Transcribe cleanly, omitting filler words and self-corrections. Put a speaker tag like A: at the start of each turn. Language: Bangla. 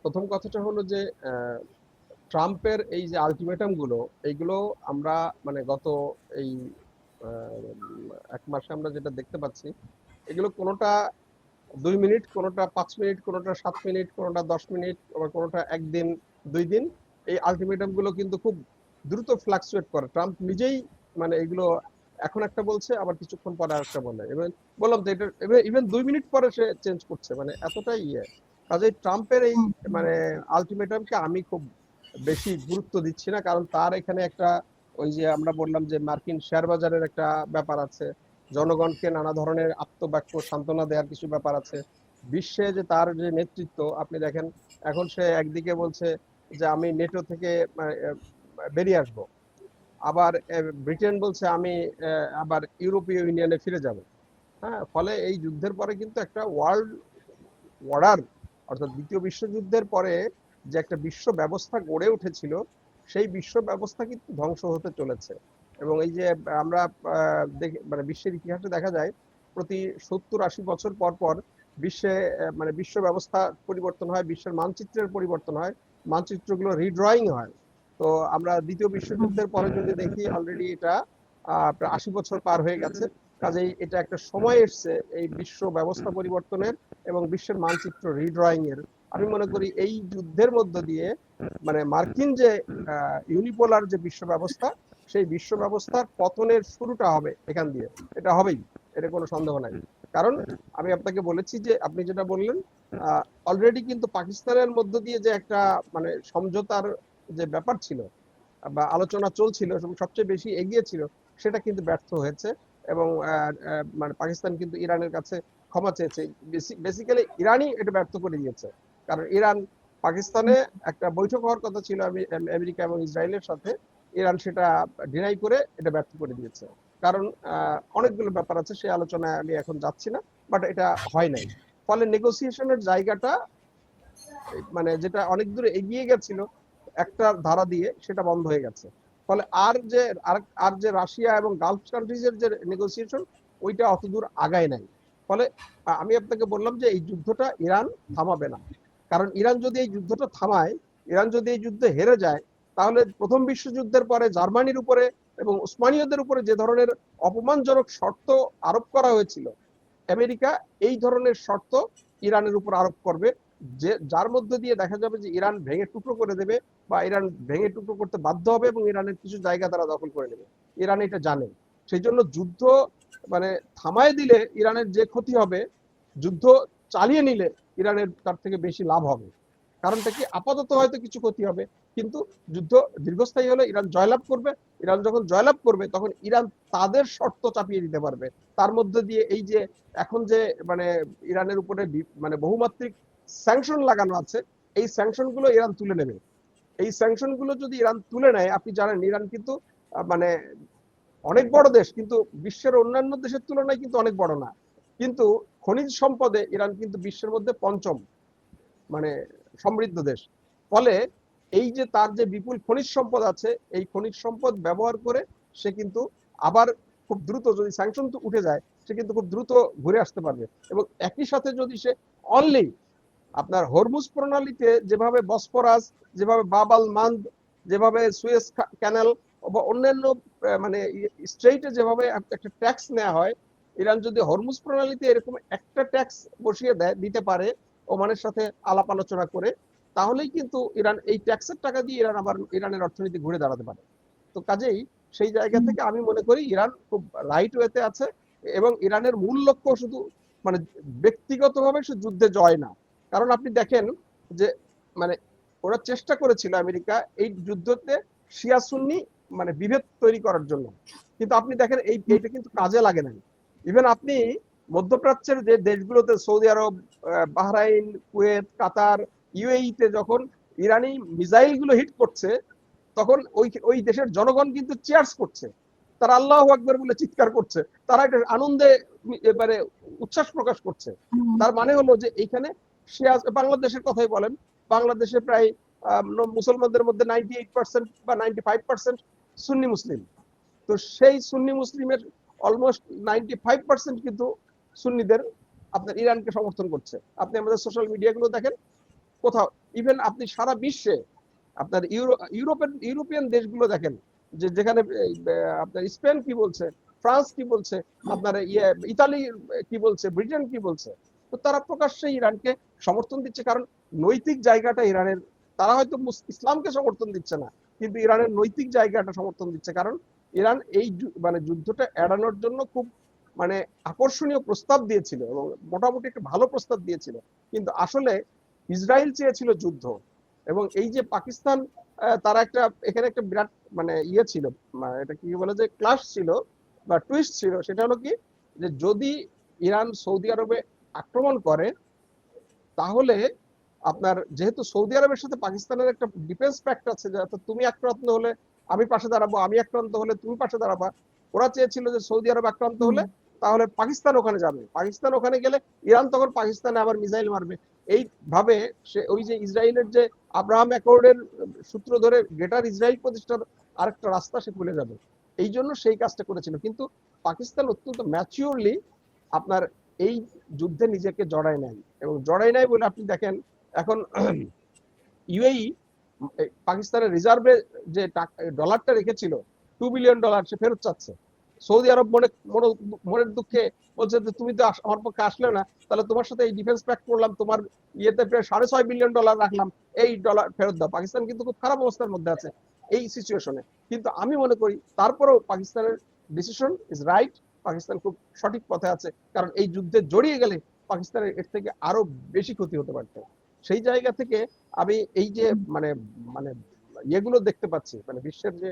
A: প্রথম কথাটা হলো যে ট্রাম্পের এই যে আলটিমেটাম গুলো, এইগুলো আমরা মানে গত এই 1 মাসে আমরা যেটা দেখতে পাচ্ছি, এগুলো কোনোটা 2 মিনিট, কোনোটা 5 মিনিট, কোনোটা 7 মিনিট, কোনোটা 10 মিনিট, আবার কোনোটা একদিন 2 দিন। এই আলটিমেটাম গুলো কিন্তু খুব দ্রুত ফ্লাকচুয়েট করে। ট্রাম্প নিজেই মানে এগুলো এখন একটা বলছে, আবার কিছুক্ষণ পরে আরেকটা বলে। এবং বললাম তো এটা ইভেন 2 মিনিট পরে সে চেঞ্জ করছে, মানে এতটাই ইয়ে। কাজেই ট্রাম্পের এই মানে আলটিমেটামকে আমি খুব বেশি গুরুত্ব দিচ্ছি না, কারণ তার এখানে একটা ওই যে আমরা বললাম যে মার্কিন শেয়ার বাজারের একটা ব্যাপার আছে, জনগণকে নানা ধরনের আত্মবাক্য সান্ত্বনা দেওয়ার কিছু ব্যাপার আছে। বিশ্বে যে তার যে নেতৃত্ব আপনি দেখেন, এখন সে একদিকে বলছে যে আমি নেটো থেকে বেরিয়ে আসব, আবার ব্রিটেন বলছে আমি আবার ইউরোপীয় ইউনিয়নে ফিরে যাব। হ্যাঁ, ফলে এই যুদ্ধের পরে কিন্তু একটা ওয়ার্ল্ড অর্ডার, অর্থাৎ দ্বিতীয় বিশ্বযুদ্ধের পরে যে একটা বিশ্ব ব্যবস্থা গড়ে উঠেছিল, সেই বিশ্ব ব্যবস্থা কিন্তু ধ্বংস হতে চলেছে। এবং এই যে আমরা মানে বিশ্বের ইতিহাসে দেখা যায় প্রতি 70-80 বছর পর পর বিশ্বে মানে বিশ্ব ব্যবস্থা পরিবর্তন হয়, বিশ্বের মানচিত্রের পরিবর্তন হয়, মানচিত্রগুলো রিড্রয়িং হয়। তো আমরা দ্বিতীয় বিশ্বযুদ্ধের পরে যদি দেখি, অলরেডি এটা প্রায় 80 বছর পার হয়ে গেছে। কাজেই এটা একটা সময় এসছে এই বিশ্ব ব্যবস্থা পরিবর্তনের এবং বিশ্বের মানচিত্র রিড্রয়িং এর। আমি মনে করি এই যুদ্ধের মধ্য দিয়ে মানে মার্কিন যে ইউনিপোলার যে বিশ্ব ব্যবস্থা, সেই বিশ্ব ব্যবস্থার পতনের শুরুটা হবে এখান দিয়ে। এটা হবেই, এটা কোনো সন্দেহ নাই। কারণ আমি আপনাকে বলেছি যে আপনি যেটা বললেন, অলরেডি কিন্তু পাকিস্তানের মধ্য দিয়ে যে একটা মানে সমঝোতার যে ব্যাপার ছিল বা আলোচনা চলছিল এবং সবচেয়ে বেশি এগিয়ে ছিল, সেটা কিন্তু ব্যর্থ হয়েছে। এবং মানে পাকিস্তান কিন্তু ইরানের কাছে ক্ষমা চেয়েছে। বেসিক্যালি ইরানই এটা ব্যর্থ করে দিয়েছে। কারণ ইরান পাকিস্তানে একটা বৈঠক হওয়ার কথা ছিল আমেরিকা এবং ইসরায়েলের সাথে, ইরান সেটা ডিনাই করে এটা ব্যর্থ করে দিয়েছে। কারণ অনেকগুলো ব্যাপার আছে, সেই আলোচনায় আমি এখন যাচ্ছি না, বাট এটা হয় নাই। ফলে নেগোসিয়েশনের জায়গাটা মানে যেটা অনেক দূরে এগিয়ে গেছিল একটা ধারা দিয়ে, সেটা বন্ধ হয়ে গেছে। ফলে আর যে রাশিয়া এবং গালফ কান্ট্রিজের যে নেগোসিয়েশন, ওইটা অত দূর আগায় নাই। ফলে আমি আপনাকে বললাম যে এই যুদ্ধটা ইরান থামাবে না। কারণ ইরান যদি এই যুদ্ধটা থামায়, ইরান যদি এই যুদ্ধে হেরে যায়, তাহলে প্রথম বিশ্বযুদ্ধের পরে জার্মানির উপরে এবং উসমানীয়দের উপরে যে ধরনের অপমানজনক শর্ত আরোপ করা হয়েছিল, আমেরিকা এই ধরনের শর্ত ইরানের উপর আরোপ করবে, যে যার মধ্যে দিয়ে দেখা যাবে যে ইরান ভেঙে টুকরো করে দেবে বা ইরান ভেঙে টুকরো করতে বাধ্য হবে এবং ইরানের কিছু জায়গা তারা দখল করে নেবে। ইরান এটা জানে। সেই জন্য যুদ্ধ মানে থামায় দিলে ইরানের যে ক্ষতি হবে, যুদ্ধ চালিয়ে নিলে ইরানের তার থেকে বেশি লাভ হবে। কারণটা কি, আপাতত হয়তো কিছু ক্ষতি হবে, কিন্তু যুদ্ধ দীর্ঘস্থায়ী হলে ইরান জয়লাভ করবে। ইরান যখন জয়লাভ করবে, তখন ইরান তাদের শর্ত চাপিয়ে দিতে পারবে। তার মধ্যে দিয়ে এই যে এখন যে মানে ইরানের উপরে মানে বহুমাত্রিক স্যাংশন লাগানো আছে, এই স্যাংশন গুলো ইরান তুলে নেবে। এই স্যাংশন গুলো যদি ইরান তুলে নেয়, আপনি জানেন ইরান কিন্তু মানে অনেক বড় দেশ, কিন্তু বিশ্বের অন্যান্য দেশের তুলনায় কিন্তু অনেক বড় না। কিন্তু খনিজ সম্পদে ইরান কিন্তু বিশ্বের মধ্যে পঞ্চম মানে সমৃদ্ধ দেশ। ফলে এই যে তার যে বিপুল খনিজ সম্পদ আছে, এই খনিজ সম্পদ ব্যবহার করে সে কিন্তু আবার খুব দ্রুত, যদি স্যাংশন উঠে যায়, সে কিন্তু খুব দ্রুত ঘুরে আসতে পারবে। এবং একই সাথে যদি সে অনলি আপনার হরমুজ প্রণালীতে যেভাবে বসফরাস, যেভাবে বাব আল মান্দ, যেভাবে সুয়েজ ক্যানাল বা অন্যান্য মানে স্ট্রেইটে যেভাবে একটা ট্যাক্স নেওয়া হয়, ইরান যদি হরমুজ প্রণালীতে এরকম একটা ট্যাক্স বসিয়ে দিতে পারে ওমানের সাথে আলাপ আলোচনা করে, তাহলেই কিন্তু ইরান এই ট্যাক্সের টাকা দিয়ে ইরান আবার ইরানের অর্থনীতি ঘুরে দাঁড়াতে পারে। তো কাজেই সেই জায়গা থেকে আমি মনে করি ইরান খুব রাইট ওয়েতে আছে। এবং ইরানের মূল লক্ষ্য শুধু মানে ব্যক্তিগতভাবে সে যুদ্ধে জয় না। কারণ আপনি দেখেন যে মানে ওরা চেষ্টা করেছিল আমেরিকা এই যুদ্ধতে শিয়া সুন্নি মানে বিভেদ তৈরি করার জন্য, কিন্তু আপনি দেখেন এইটা কিন্তু কাজে লাগে না। ইভেন আপনি মধ্যপ্রাচ্যের যে দেশগুলোতে সৌদি আরব, বাহরাইন, কুয়েত, কাতার, ইউএই তে যখন ইরানি মিসাইল গুলো হিট করছে, তখন ওই ওই দেশের জনগণ কিন্তু চিয়ার্স করছে, তারা আল্লাহু আকবার বলে চিৎকার করছে, তারা এটা আনন্দে এবারে উচ্ছ্বাস প্রকাশ করছে। তার মানে হলো যে এইখানে শিয়া, বাংলাদেশের কথাই বলেন, বাংলাদেশে প্রায় মুসলমানদের মধ্যে 98% বা 95% সুন্নি মুসলিম। তো সেই সুন্নি মুসলিমের অলমোস্ট 95% কিন্তু সুন্নিদের আপনার ইরানকে সমর্থন করছে। আপনি আমাদের সোশ্যাল মিডিয়া গুলো দেখেন, কোথাও, ইভেন আপনি সারা বিশ্বে আপনার ইউরোপিয়ান দেশগুলো দেখেন, যে যেখানে আপনার স্পেন কি বলছে, ফ্রান্স কি বলছে, আপনার ইতালি কি বলছে, ব্রিটেন কি বলছে। তো তারা প্রকাশ্যে ইরানকে সমর্থন দিচ্ছে, কারণ নৈতিক জায়গাটা ইরানের, তারা হয়তো ইসলামকে সমর্থন দিচ্ছে না, কিন্তু ইরানের নৈতিক জায়গাটা সমর্থন দিচ্ছে। কারণ ইরান এই মানে যুদ্ধটা এড়ানোর জন্য খুব মানে আকর্ষণীয় প্রস্তাব দিয়েছিল, এবং মোটামুটি একটা ভালো প্রস্তাব দিয়েছিল, কিন্তু আসলে ইসরায়েল চেয়েছিল যুদ্ধ। এবং এই যে পাকিস্তান, তারা একটা এখানে একটা বিরাট মানে ইয়ে ছিল, এটা কি বলে যে ক্লাশ ছিল বা টুইস্ট ছিল, সেটা হলো কি, যে যদি ইরান সৌদি আরবে আক্রমণ করে, তাহলে আপনার যেহেতু সৌদি আরবের সাথে পাকিস্তানের একটা ডিফেন্স প্যাক্ট আছে, যে তুমি আক্রান্ত হলে আমি পাশে দাঁড়াবো, আমি আক্রান্ত হলে তুমি পাশে দাঁড়াবা। ওরা চেয়েছিল যে সৌদি আরব আক্রান্ত
B: হুম।
A: হলে তাহলে পাকিস্তান ওখানে যাবে, পাকিস্তান ওখানে গেলে ইরান তখন পাকিস্তানে আবার মিসাইল মারবে। এইভাবে সে ওই যে ইসরায়েলের যে আব্রাহাম অ্যাকর্ডের সূত্র ধরে গ্রেটার ইসরায়েল প্রতিষ্ঠার আরেকটা রাস্তা সে খুলে যাবে, এই জন্য সেই কাজটা করেছিল। কিন্তু পাকিস্তান অত্যন্ত ম্যাচিওরলি আপনার এই যুদ্ধে নিজেকে জড়ায় নেয়, এবং জড়ায় নেয় বলে আপনি দেখেন এখন ইউএই পাকিস্তানের রিজার্ভে যে ডলারটা রেখেছিল $2 বিলিয়ন সে ফেরত চাচ্ছে। সৌদি আরব মনের দুঃখে বলছে যে তুমি তো আমার পক্ষে আসলে না, তাহলে তোমার সাথে এই ডিফেন্স প্যাক্ট করলাম, তোমার ইয়েতে প্রায় $6.5 বিলিয়ন রাখলাম, এই ডলার ফেরত দাও। পাকিস্তান কিন্তু খুব খারাপ অবস্থার মধ্যে আছে এই সিচুয়েশনে। কিন্তু আমি মনে করি তারপরেও পাকিস্তানের ডিসিশন ইজ রাইট, পাকিস্তান খুব সঠিক পথে আছে, কারণ এই যুদ্ধে জড়িয়ে গেলে পাকিস্তানের এর থেকে আরো বেশি ক্ষতি হতে পারত। সেই জায়গা থেকে আমি এই যে মানে মানে ইয়েগুলো দেখতে পাচ্ছি, মানে বিশ্বের যে